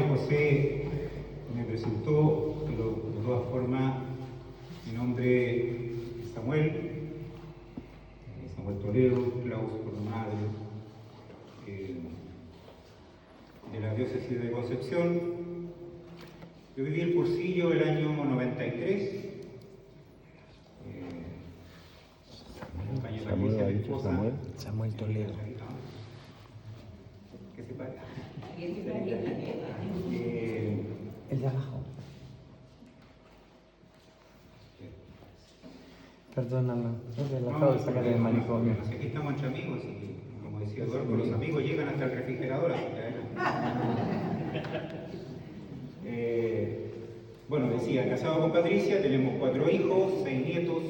José me presentó, pero de todas formas, mi nombre es Samuel Toledo, Klaus por la madre, de la diócesis de Concepción. Yo viví en Cursillo el año 93. Samuel Toledo. ¿Qué se para? El de abajo. Perdóname, es relajado de sacar el manicomio. Aquí estamos entre amigos y, como decía Eduardo, los amigos llegan hasta el refrigerador. Así que, bueno, decía, casado con Patricia, tenemos 4 hijos, 6 nietos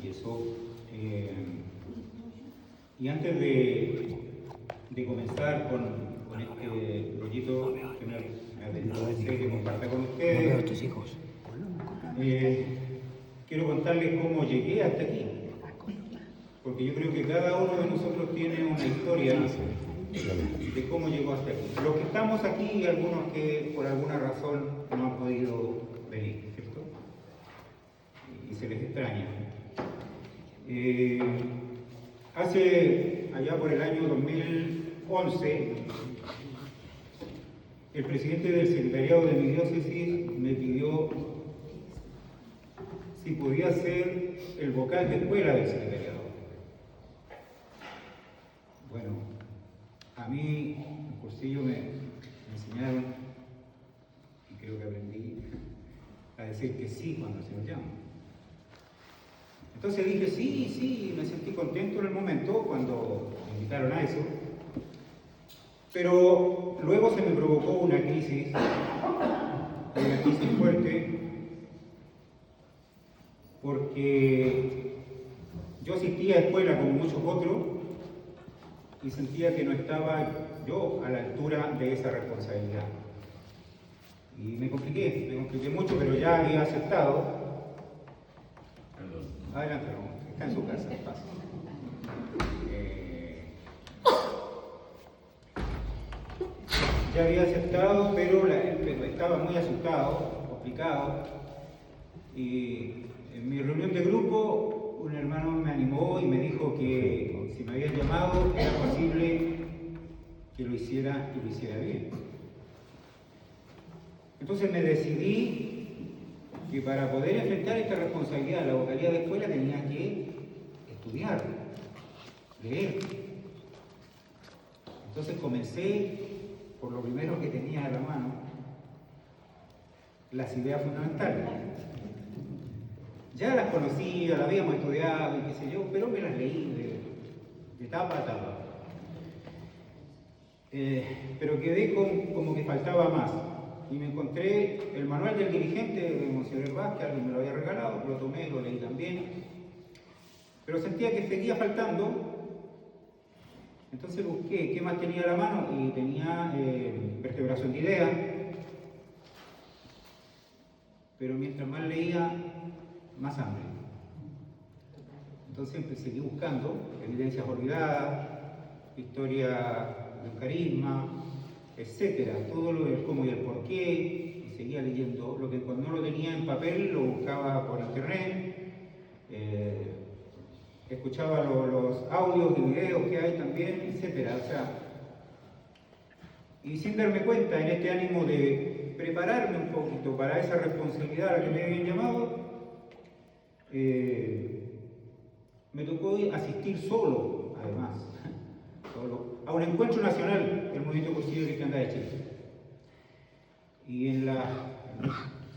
y eso. Y antes de comenzar con este proyecto que me apetece que comparta con ustedes, No veo a tus hijos. quiero contarles cómo llegué hasta aquí, porque yo creo que cada uno de nosotros tiene una historia de cómo llegó hasta aquí. Los que estamos aquí y algunos que por alguna razón no han podido venir, ¿cierto? Y se les extraña. Hace allá por el año 2011, el presidente del secretariado de mi diócesis me pidió si podía ser el vocal de escuela del secretariado. Bueno, a mí en Cursillo me enseñaron, y creo que aprendí, a decir que sí cuando se nos llama. Entonces dije sí, me sentí contento en el momento cuando me invitaron a eso, pero luego se me provocó una crisis fuerte, porque yo asistía a escuela como muchos otros y sentía que no estaba yo a la altura de esa responsabilidad. Y me compliqué mucho, pero ya había aceptado. Adelante, está en su casa, pasa. Ya había aceptado, pero estaba muy asustado, complicado. Y en mi reunión de grupo, un hermano me animó y me dijo que si me habían llamado era posible que lo hiciera y lo hiciera bien. Entonces me decidí que para poder enfrentar esta responsabilidad, la vocalía de escuela, tenía que estudiar, leer. Entonces comencé por lo primero que tenía a la mano, las ideas fundamentales. Ya las conocía, las habíamos estudiado y qué sé yo, pero me las leí de tapa a tapa. Pero quedé como que faltaba más. Y me encontré el manual del dirigente de Monseñor Vázquez, alguien me lo había regalado, lo tomé, lo leí también. Pero sentía que seguía faltando. Entonces busqué qué más tenía a la mano y tenía vertebración de ideas. Pero mientras más leía, más hambre. Entonces seguí buscando evidencias olvidadas, historia del carisma, etcétera, todo lo del cómo y el por qué, y seguía leyendo. Lo que cuando no lo tenía en papel lo buscaba por internet, escuchaba los audios y videos que hay también, etcétera. O sea, y sin darme cuenta, en este ánimo de prepararme un poquito para esa responsabilidad a la que me habían llamado, me tocó asistir solo, además, a un encuentro nacional del Movimiento Cursillo de Cristiandad de Chile. Y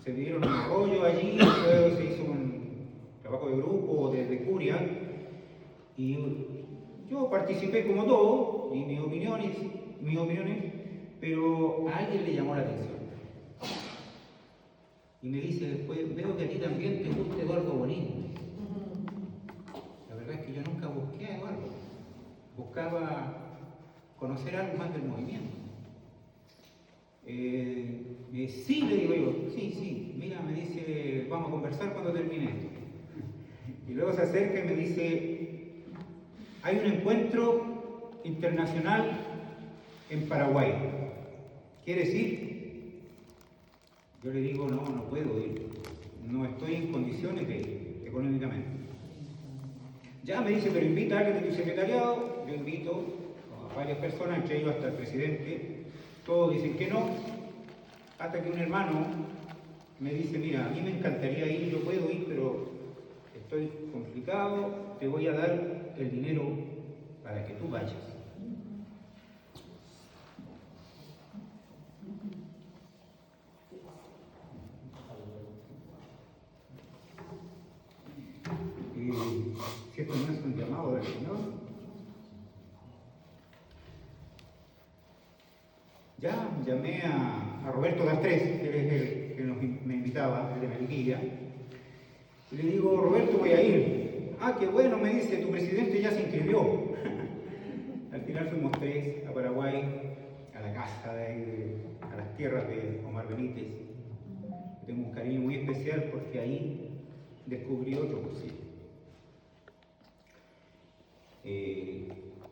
se dieron un rollo allí, luego se hizo un trabajo de grupo, de curia, y yo participé como todo, y mis opiniones, pero a alguien le llamó la atención. Y me dice después, veo que a ti también te gusta Eduardo Bonín. La verdad es que yo nunca busqué a Eduardo, buscaba conocer algo más del movimiento. Sí, le digo yo, sí, mira, me dice, vamos a conversar cuando termine esto. Y luego se acerca y me dice, hay un encuentro internacional en Paraguay. ¿Quieres ir? Yo le digo, no, no puedo ir. No estoy en condiciones de ir económicamente. Ya me dice, pero invita a alguien de tu secretariado. Yo invito a varias personas, entre ellos hasta el presidente. Todos dicen que no, hasta que un hermano me dice, mira, a mí me encantaría ir, yo puedo ir, pero estoy complicado, te voy a dar el dinero para que tú vayas. Si esto no es un llamado del Señor, ya llamé a Roberto Dastres, que es el que me invitaba, el de Melipilla, y le digo, Roberto, voy a ir. Ah, qué bueno, me dice, tu presidente ya se inscribió. Al final fuimos 3 a Paraguay, a la casa a las tierras de Omar Benítez. Tengo un cariño muy especial porque ahí descubrí otro Cursillo.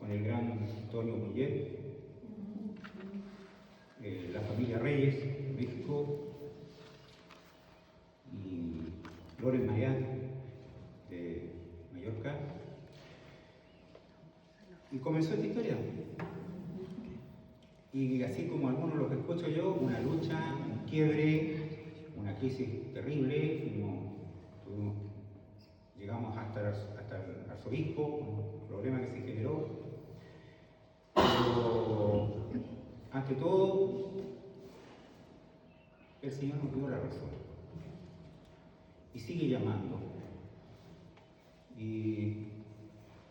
Con el gran Antonio Muñet, la familia Reyes, México, y Loren Mayat, de Mallorca. Y comenzó esta historia. Y así como algunos los escucho yo, una lucha, un quiebre, una crisis terrible, llegamos hasta el arzobispo, con un problema que se generó. Pero ante todo, el Señor nos dio la razón. Y sigue llamando. Y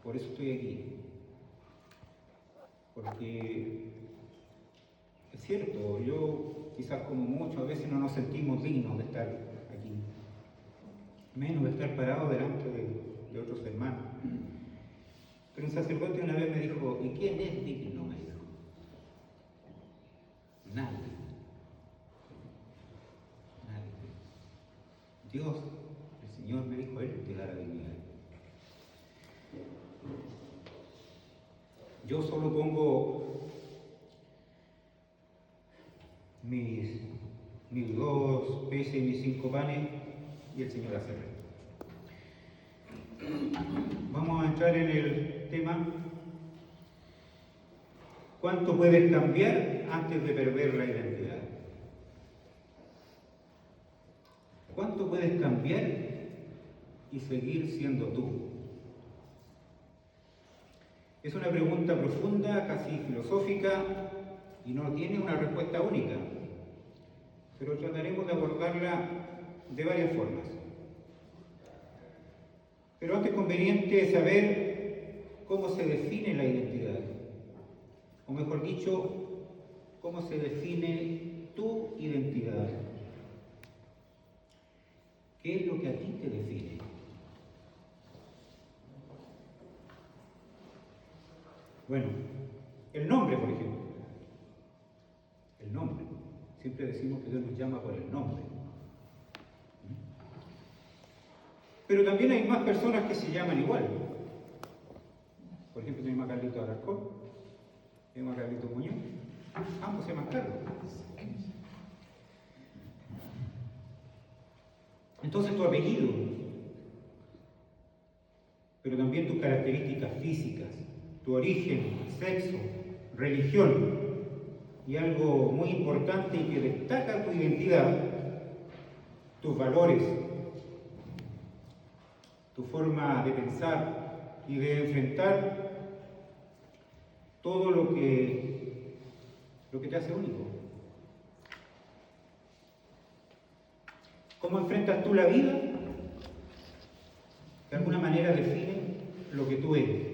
por eso estoy aquí. Porque es cierto, yo quizás como muchos a veces no nos sentimos dignos de estar aquí. Menos de estar parados delante de otros hermanos. Pero un sacerdote una vez me dijo, ¿y quién es digno? Me dijo. Nadie. Nadie. Dios, el Señor me dijo, Él te da la dignidad. Yo solo pongo mis 2 peces y mis 5 panes y el Señor hace el resto. Vamos a entrar en el tema. ¿Cuánto puedes cambiar antes de perder la identidad? ¿Cuánto puedes cambiar y seguir siendo tú? Es una pregunta profunda, casi filosófica, y no tiene una respuesta única, pero trataremos de abordarla de varias formas. Pero antes es conveniente saber cómo se define la identidad, o mejor dicho, cómo se define tu identidad. ¿Qué es lo que a ti te define? Bueno, el nombre, por ejemplo. El nombre. Siempre decimos que Dios nos llama por el nombre. Pero también hay más personas que se llaman igual. Por ejemplo, tenemos a Carlito Alarcón, tenemos a Carlito Muñoz, ambos se llaman Carlos. Entonces tu apellido, pero también tus características físicas, tu origen, sexo, religión, y algo muy importante y que destaca tu identidad, tus valores, tu forma de pensar y de enfrentar todo lo que te hace único. ¿Cómo enfrentas tú la vida? De alguna manera define lo que tú eres.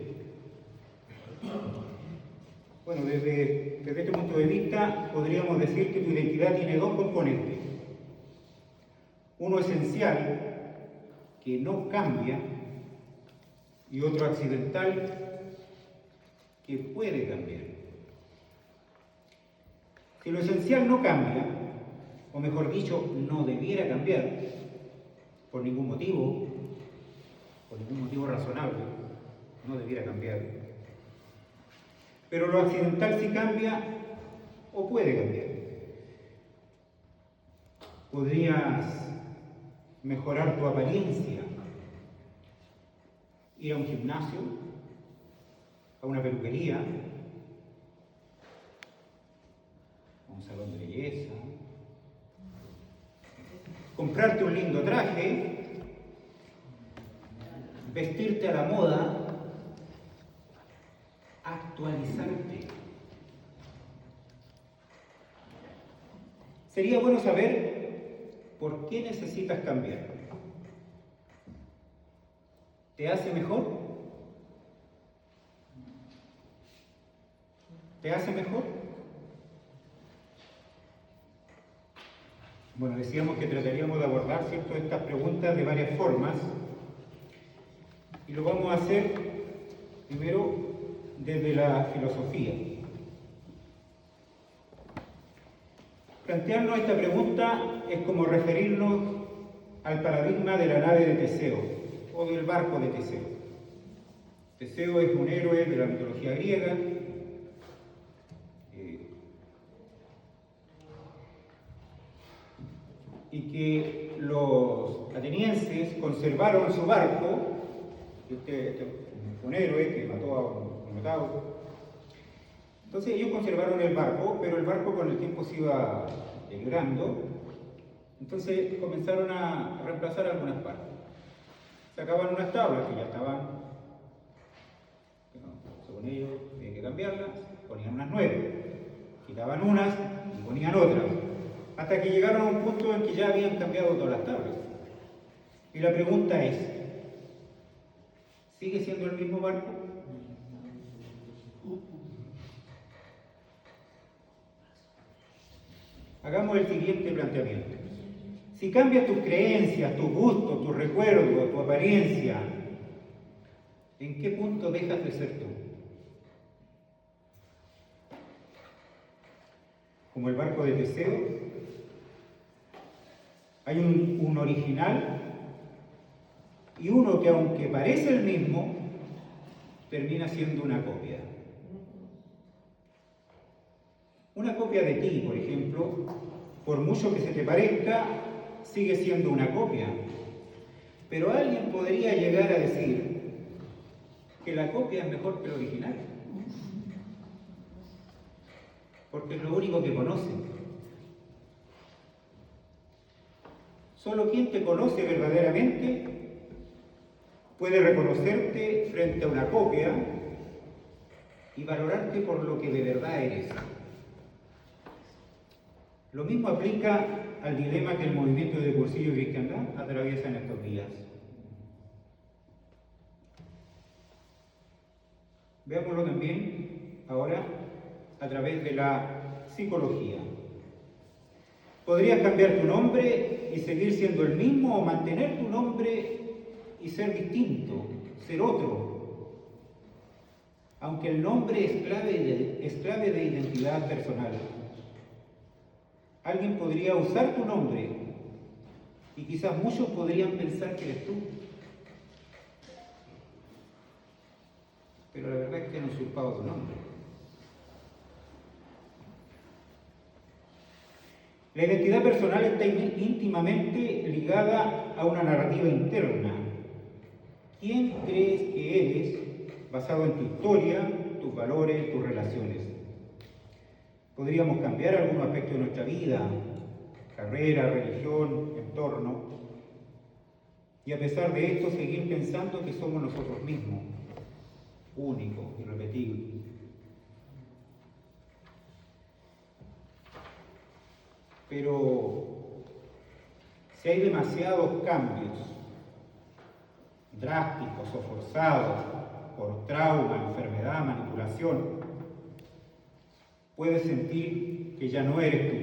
Bueno, desde este punto de vista podríamos decir que tu identidad tiene 2 componentes. Uno esencial, que no cambia, y otro accidental, que puede cambiar. Si lo esencial no cambia, o mejor dicho, no debiera cambiar, por ningún motivo razonable, no debiera cambiar. Pero lo accidental sí cambia o puede cambiar. Podrías mejorar tu apariencia, ir a un gimnasio, a una peluquería, a un salón de belleza, comprarte un lindo traje, vestirte a la moda, actualizarte. Sería bueno saber por qué necesitas cambiar. ¿Te hace mejor? ¿Te hace mejor? Bueno, decíamos que trataríamos de abordar, ¿cierto?, estas preguntas de varias formas. Y lo vamos a hacer primero desde la filosofía. Plantearnos esta pregunta es como referirnos al paradigma de la nave de Teseo o del barco de Teseo. Teseo es un héroe de la mitología griega. Y que los atenienses conservaron su barco, este un héroe que mató a un Minotauro. Entonces ellos conservaron el barco, pero el barco con el tiempo se iba deteriorando, entonces comenzaron a reemplazar algunas partes. Sacaban unas tablas que ya estaban, según ellos, había que cambiarlas, ponían unas nuevas, quitaban unas y ponían otras, hasta que llegaron a un punto en que ya habían cambiado todas las tablas. Y la pregunta es, ¿sigue siendo el mismo barco? Hagamos el siguiente planteamiento. Si cambias tus creencias, tus gustos, tus recuerdos, tu apariencia, ¿en qué punto dejas de ser tú? Como el barco de Teseo, hay un original y uno que, aunque parece el mismo, termina siendo una copia. Una copia de ti, por ejemplo, por mucho que se te parezca, sigue siendo una copia. Pero alguien podría llegar a decir que la copia es mejor que el original, porque es lo único que conoce. Solo quien te conoce verdaderamente puede reconocerte frente a una copia y valorarte por lo que de verdad eres. Lo mismo aplica al dilema que el movimiento de Cursillo y Cristiandad atraviesa en estos días. Veámoslo también ahora a través de la psicología. ¿Podrías cambiar tu nombre y seguir siendo el mismo o mantener tu nombre y ser distinto, ser otro? Aunque el nombre es clave de identidad personal. Alguien podría usar tu nombre y quizás muchos podrían pensar que eres tú. Pero la verdad es que han usurpado tu nombre. La identidad personal está íntimamente ligada a una narrativa interna. ¿Quién crees que eres basado en tu historia, tus valores, tus relaciones? Podríamos cambiar algún aspecto de nuestra vida, carrera, religión, entorno, y a pesar de esto seguir pensando que somos nosotros mismos, únicos, irrepetibles. Pero si hay demasiados cambios, drásticos o forzados, por trauma, enfermedad, manipulación, puedes sentir que ya no eres tú.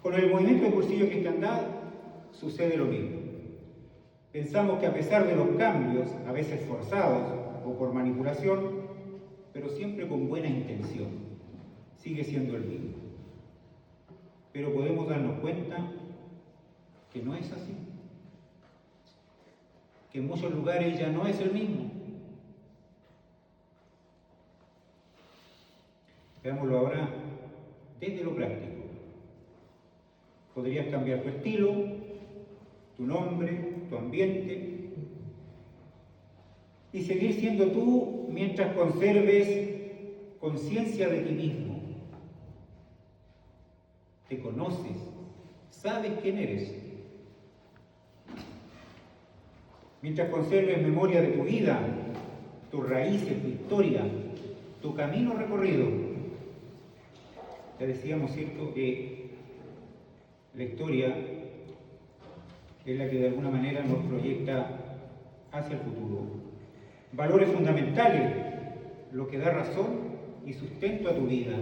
Con el movimiento de Cursillo y Cristiandad sucede lo mismo. Pensamos que a pesar de los cambios, a veces forzados o por manipulación, pero siempre con buena intención, sigue siendo el mismo. Pero podemos darnos cuenta que no es así. Que en muchos lugares ya no es el mismo. Veámoslo ahora desde lo práctico. Podrías cambiar tu estilo, tu nombre, tu ambiente y seguir siendo tú mientras conserves conciencia de ti mismo. Te conoces, sabes quién eres. Mientras conserves memoria de tu vida, tus raíces, tu historia, tu camino recorrido. Ya decíamos, ¿cierto?, que la historia es la que de alguna manera nos proyecta hacia el futuro. Valores fundamentales, lo que da razón y sustento a tu vida.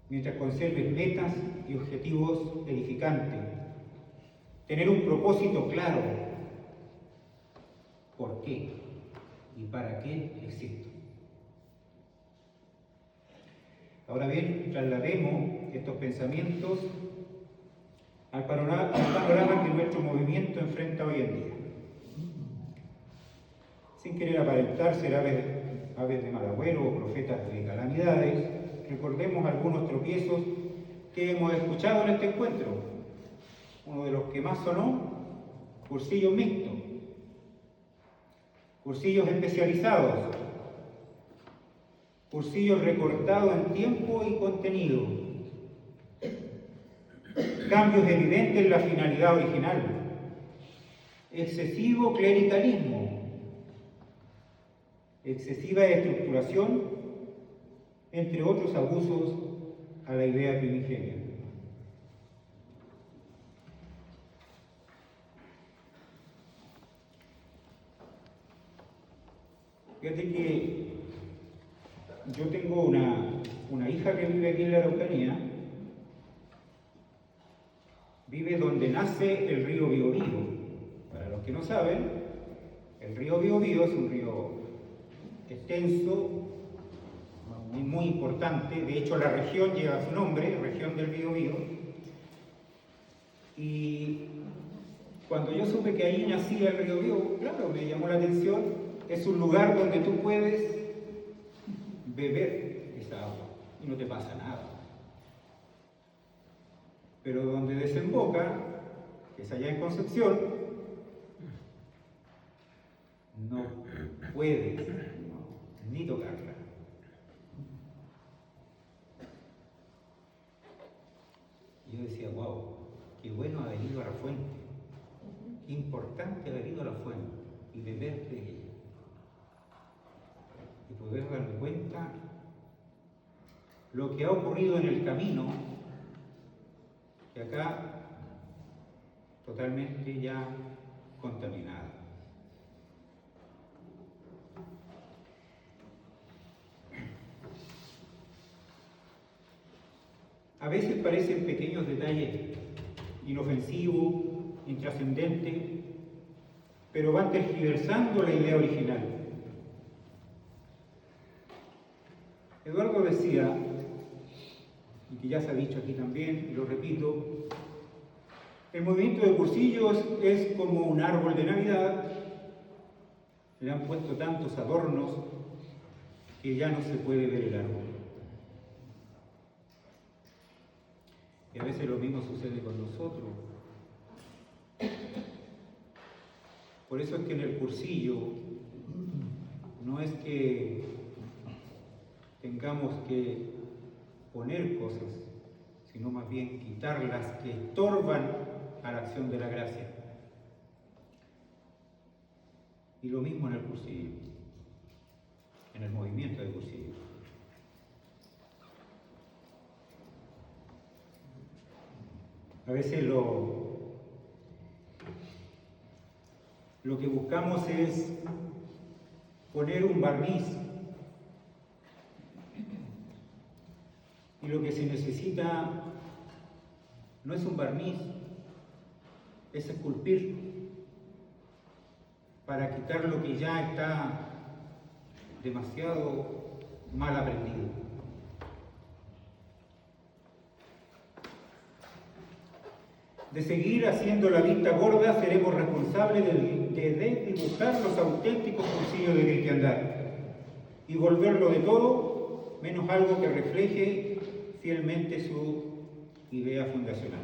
Mientras conserves metas y objetivos edificantes, tener un propósito claro, por qué y para qué existo. Ahora bien, traslademos estos pensamientos al panorama que nuestro movimiento enfrenta hoy en día. Sin querer aparentar ser aves de mal agüero o profetas de calamidades, recordemos algunos tropiezos que hemos escuchado en este encuentro. Uno de los que más sonó, cursillos mixtos, cursillos especializados, cursillos recortados en tiempo y contenido, cambios evidentes en la finalidad original, excesivo clericalismo, excesiva estructuración, entre otros abusos a la idea primigenia. Fíjate que yo tengo una hija que vive aquí en la Araucanía, vive donde nace el río Biobío. Para los que no saben, el río Biobío es un río extenso y muy importante. De hecho, la región lleva su nombre, región del Biobío. Y cuando yo supe que ahí nacía el río Biobío, claro, me llamó la atención. Es un lugar donde tú puedes beber esa agua y no te pasa nada. Pero donde desemboca, que es allá en Concepción, no puedes ni tocarla. Y yo decía, wow, qué bueno haber ido a la fuente, qué importante haber ido a la fuente y beber de ella. Y poder darme cuenta lo que ha ocurrido en el camino, que acá totalmente ya contaminada. A veces parecen pequeños detalles, inofensivos, intrascendentes, pero van tergiversando la idea original. Eduardo decía, y que ya se ha dicho aquí también, y lo repito, el movimiento de cursillos es como un árbol de Navidad, le han puesto tantos adornos que ya no se puede ver el árbol. Y a veces lo mismo sucede con nosotros. Por eso es que en el cursillo no es que tengamos que poner cosas, sino más bien quitarlas que estorban a la acción de la gracia. Y lo mismo en el cursillo, en el movimiento de cursillo. A veces lo que buscamos es poner un barniz. Y lo que se necesita no es un barniz, es esculpir para quitar lo que ya está demasiado mal aprendido. De seguir haciendo la vista gorda, seremos responsables de desdibujar los auténticos cursillos de cristiandad. y volverlo de todo menos algo que refleje fielmente su idea fundacional.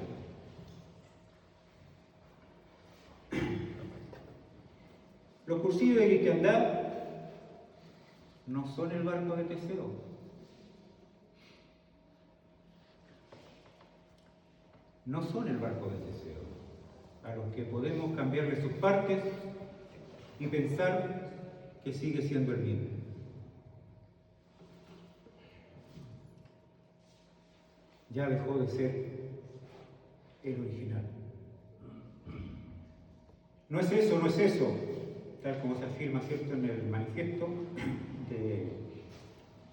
Los cursillos de cristiandad no son el barco de Teseo. No son el barco de Teseo, a los que podemos cambiarle sus partes y pensar que sigue siendo el mismo. Ya dejó de ser el original. No es eso, no es eso, tal como se afirma, ¿cierto?, en el manifiesto de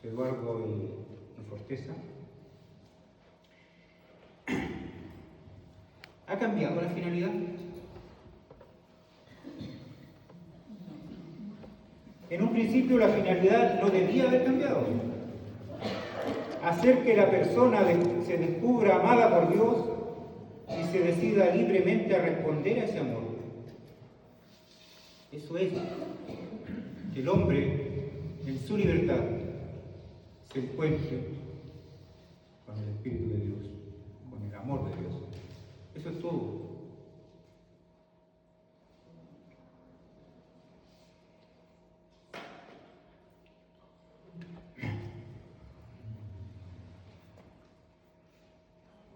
Eduardo y Forteza. ¿Ha cambiado la finalidad? En un principio la finalidad no debía haber cambiado. Hacer que la persona se descubra amada por Dios y se decida libremente a responder a ese amor. Eso es, que el hombre en su libertad se encuentre con el Espíritu de Dios, con el amor de Dios. Eso es todo.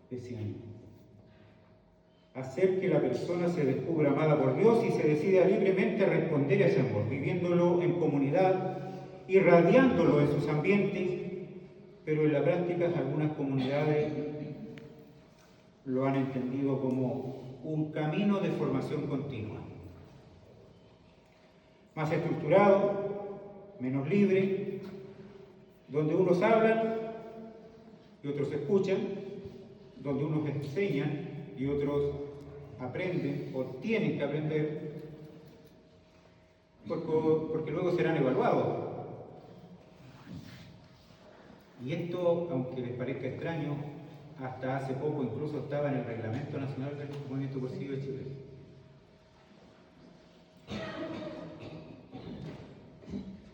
Decían, hacer que la persona se descubra amada por Dios y se decida libremente a responder a ese amor, viviéndolo en comunidad, irradiándolo en sus ambientes, pero en la práctica algunas comunidades lo han entendido como un camino de formación continua, más estructurado, menos libre, donde unos hablan y otros escuchan, donde unos enseñan y otros aprenden o tienen que aprender, porque luego serán evaluados. Y esto, aunque les parezca extraño, hasta hace poco incluso estaba en el Reglamento Nacional del Movimiento Cursillo de Chile.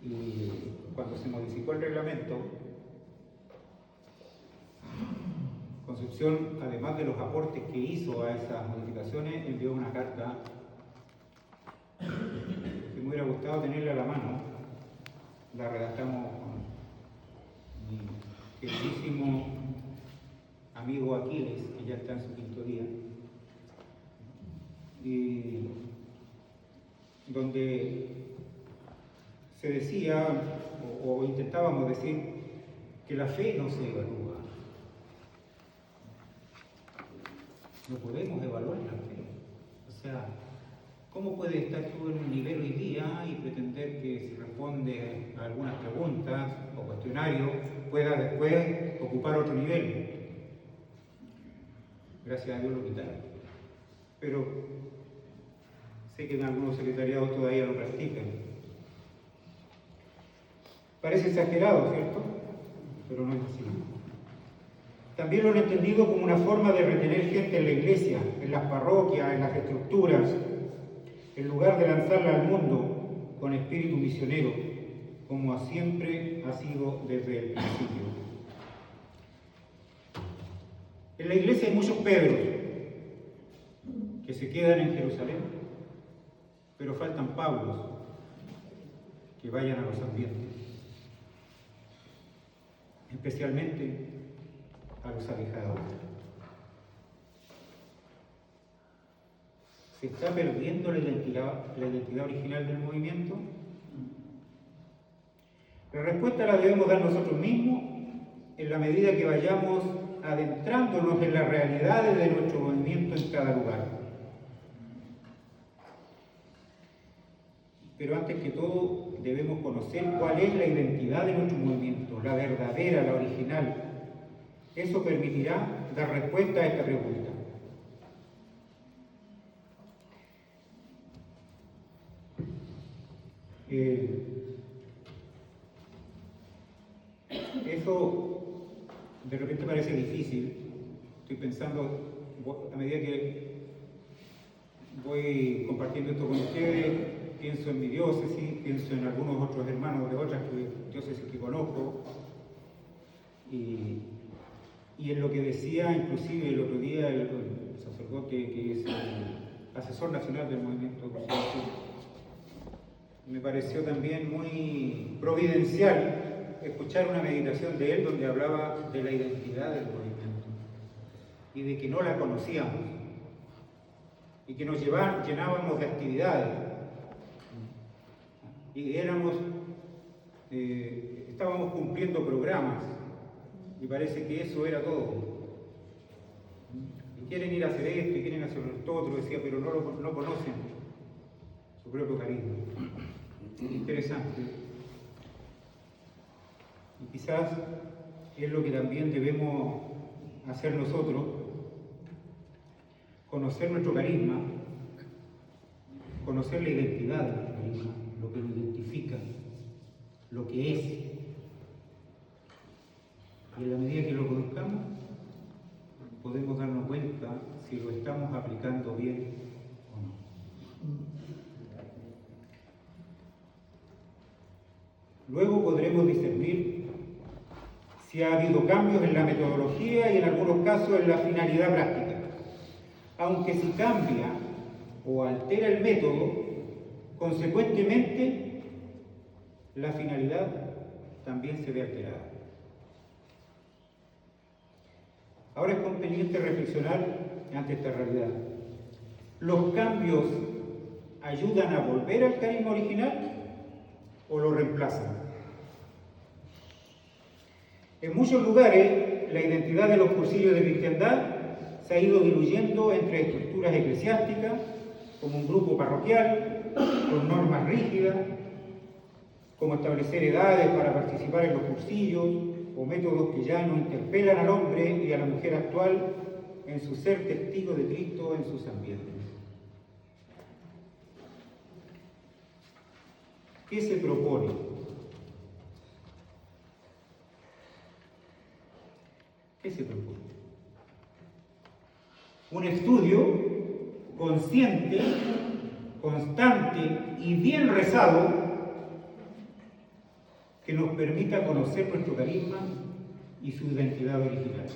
Y cuando se modificó el reglamento, Concepción, además de los aportes que hizo a esas modificaciones, envió una carta que me hubiera gustado tenerla a la mano. La redactamos con mi queridísimo amigo Aquiles, que ya está en su quinto día, y donde se decía, o intentábamos decir, que la fe no se evalúa. No podemos evaluar la fe. O sea, ¿cómo puedes estar tú en un nivel hoy día y pretender que si responde a algunas preguntas o cuestionarios pueda después ocupar otro nivel? Gracias a Dios lo quitaron. Pero sé que en algunos secretariados todavía lo practican. Parece exagerado, ¿cierto? Pero no es así. También lo han entendido como una forma de retener gente en la iglesia, en las parroquias, en las estructuras, en lugar de lanzarla al mundo con espíritu misionero, como siempre ha sido desde el principio. En la iglesia hay muchos Pedros que se quedan en Jerusalén, pero faltan Pablos que vayan a los ambientes, especialmente a los alejados. ¿Se está perdiendo la identidad original del movimiento? La respuesta la debemos dar nosotros mismos en la medida que vayamos adentrándonos en las realidades de nuestro movimiento en cada lugar. Pero antes que todo debemos conocer cuál es la identidad de nuestro movimiento, la verdadera, la original. Eso permitirá dar respuesta a esta pregunta. Eso de repente parece difícil. Estoy pensando, a medida que voy compartiendo esto con ustedes, pienso en mi diócesis, pienso en algunos otros hermanos de otras diócesis que conozco, y en lo que decía inclusive el otro día el sacerdote que es el asesor nacional del movimiento Cursillo Sur. Me pareció también muy providencial escuchar una meditación de él donde hablaba de la identidad del movimiento y de que no la conocíamos y que nos llenábamos de actividades y estábamos cumpliendo programas y parece que eso era todo. Y quieren ir a hacer esto y quieren hacer esto otro, decía, pero no conocen su propio carisma. Interesante. Y quizás es lo que también debemos hacer nosotros, conocer nuestro carisma, conocer la identidad de nuestro carisma, lo que lo identifica, lo que es. Y en la medida que lo conozcamos, podemos darnos cuenta si lo estamos aplicando bien o no. Luego podremos discernir si ha habido cambios en la metodología y en algunos casos en la finalidad práctica. Aunque si cambia o altera el método, consecuentemente la finalidad también se ve alterada. Ahora es conveniente reflexionar ante esta realidad. ¿Los cambios ayudan a volver al carisma original o lo reemplazan? En muchos lugares, la identidad de los cursillos de cristiandad se ha ido diluyendo entre estructuras eclesiásticas, como un grupo parroquial, con normas rígidas, como establecer edades para participar en los cursillos, o métodos que ya no interpelan al hombre y a la mujer actual en su ser testigo de Cristo en sus ambientes. ¿Qué se propone? ¿Qué se propone? Un estudio consciente, constante y bien rezado que nos permita conocer nuestro carisma y su identidad original.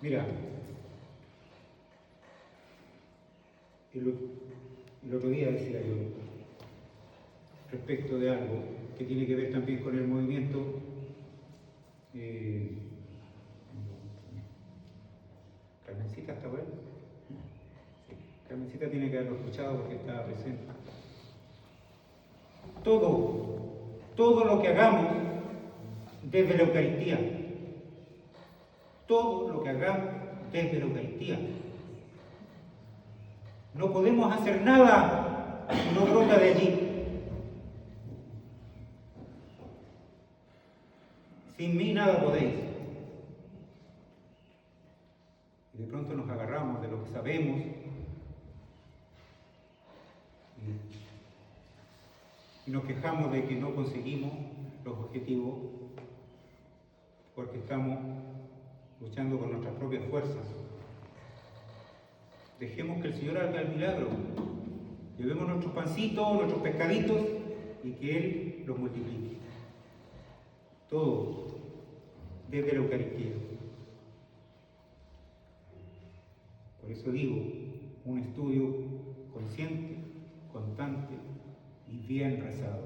Mira, el otro día decía yo, respecto de algo que tiene que ver también con el movimiento, Carmencita está buena. Carmencita tiene que haberlo escuchado porque estaba presente. Todo lo que hagamos desde la Eucaristía, todo lo que hagamos desde la Eucaristía. No podemos hacer nada si no brota de allí. Sin mí nada podéis. Y de pronto nos agarramos de lo que sabemos y nos quejamos de que no conseguimos los objetivos porque estamos luchando con nuestras propias fuerzas. Dejemos que el Señor haga el milagro. Llevemos nuestros pancitos, nuestros pescaditos y que Él los multiplique. Todo desde la Eucaristía. Por eso digo, un estudio consciente, constante y bien rezado.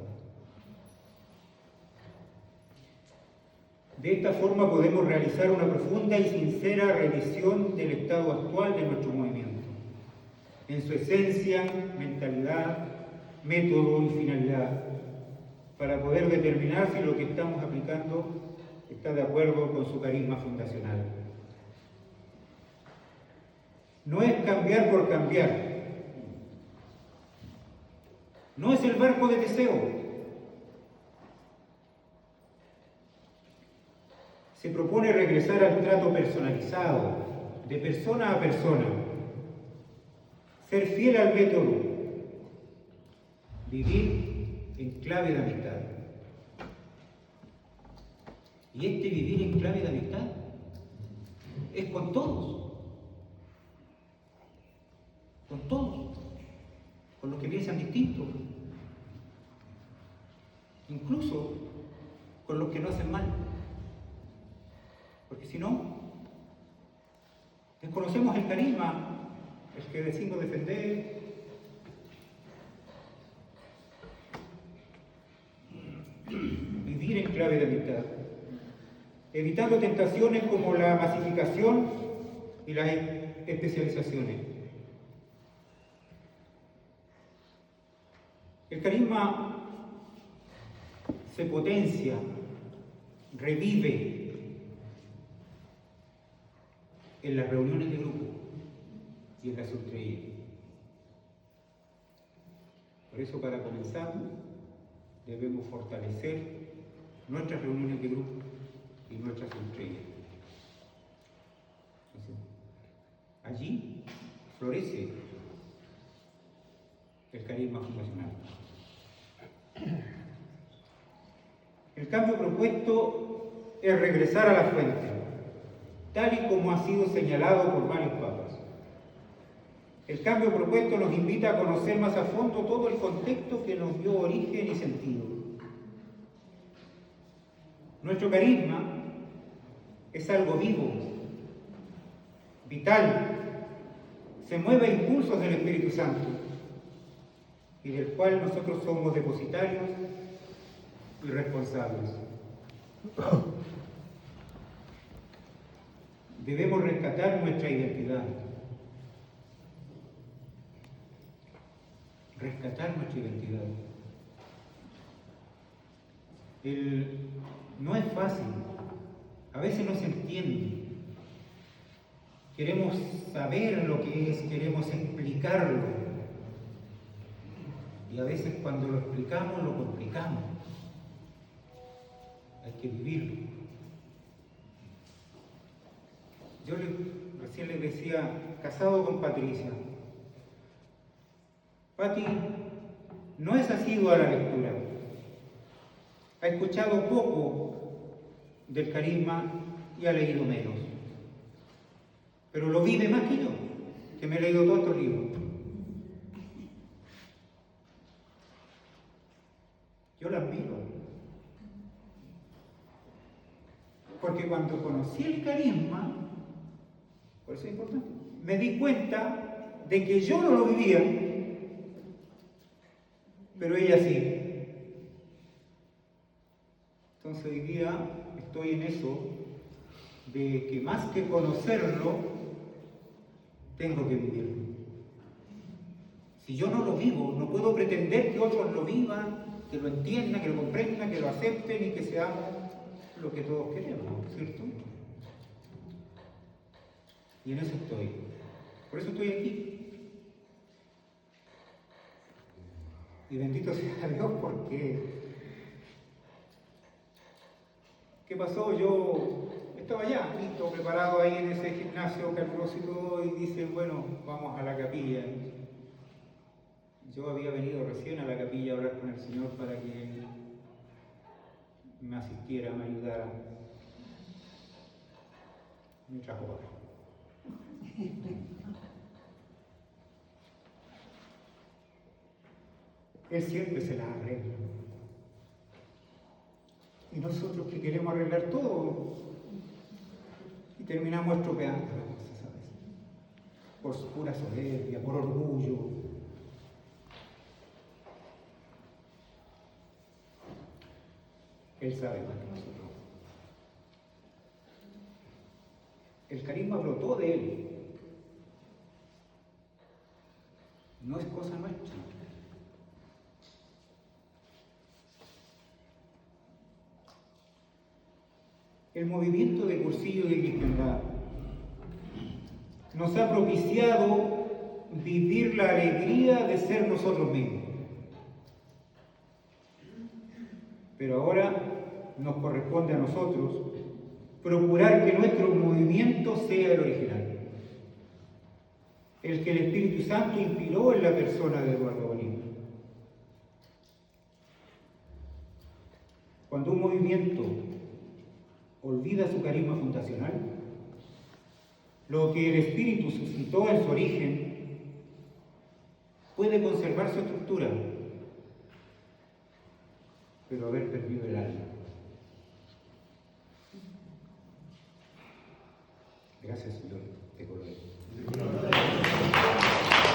De esta forma podemos realizar una profunda y sincera revisión del estado actual de nuestro movimiento, en su esencia, mentalidad, método y finalidad, para poder determinar si lo que estamos aplicando está de acuerdo con su carisma fundacional. No es cambiar por cambiar. No es el barco de Teseo. Se propone regresar al trato personalizado, de persona a persona, ser fiel al método, vivir en clave de amistad. Y este vivir en clave de amistad es con todos. con todos, con los que piensan distinto, incluso con los que no hacen mal. Porque si no, desconocemos el carisma, el que decimos defender. Vivir en clave de amistad, evitando tentaciones como la masificación y las especializaciones. El carisma se potencia, revive en las reuniones de grupo y en la subtreía. Por eso, para comenzar, debemos fortalecer nuestras reuniones de grupo y nuestras subtreías. Allí florece el carisma fundacional. El cambio propuesto es regresar a la fuente, tal y como ha sido señalado por varios papas. El cambio propuesto nos invita a conocer más a fondo todo el contexto que nos dio origen y sentido. Nuestro carisma es algo vivo, vital, se mueve a impulsos del Espíritu Santo y del cual nosotros somos depositarios y responsables. Debemos rescatar nuestra identidad. Rescatar nuestra identidad. No es fácil, a veces no se entiende. Queremos saber lo que es, queremos explicarlo. Y a veces cuando lo explicamos, lo complicamos. Hay que vivirlo. Yo recién les decía, casado con Patricia. Pati no es asidua a la lectura. Ha escuchado poco del carisma y ha leído menos. Pero lo vive más que yo, que me he leído todos estos libros. Yo la admiro. Porque cuando conocí el carisma, por eso es importante, me di cuenta de que yo no lo vivía, pero ella sí. Entonces hoy día estoy en eso de que más que conocerlo, tengo que vivirlo. Si yo no lo vivo, no puedo pretender que otros lo vivan, que lo entiendan, que lo comprendan, que lo acepten y que seamos lo que todos queremos, ¿cierto? Y en eso estoy. Por eso estoy aquí. Y bendito sea Dios porque... ¿Qué pasó? Yo estaba ya listo, preparado ahí en ese gimnasio caluroso y todo, y dicen, bueno, vamos a la capilla. Yo había venido recién a la capilla a hablar con el Señor para que me asistiera, me ayudara. Me trajo para. Él siempre se las arregla. Y nosotros que queremos arreglar todo y terminamos estropeando las cosas, ¿sabes? Por pura soberbia, por orgullo. Él sabe más que nosotros. El carisma brotó de él. No es cosa nuestra. El movimiento de Cursillo de Cristiandad nos ha propiciado vivir la alegría de ser nosotros mismos. Pero ahora nos corresponde a nosotros procurar que nuestro movimiento sea el original, el que el Espíritu Santo inspiró en la persona de Eduardo Bolívar. Cuando un movimiento olvida su carisma fundacional, lo que el Espíritu suscitó en su origen, puede conservar su estructura, pero haber perdido el alma. Gracias, Señor, te coloré.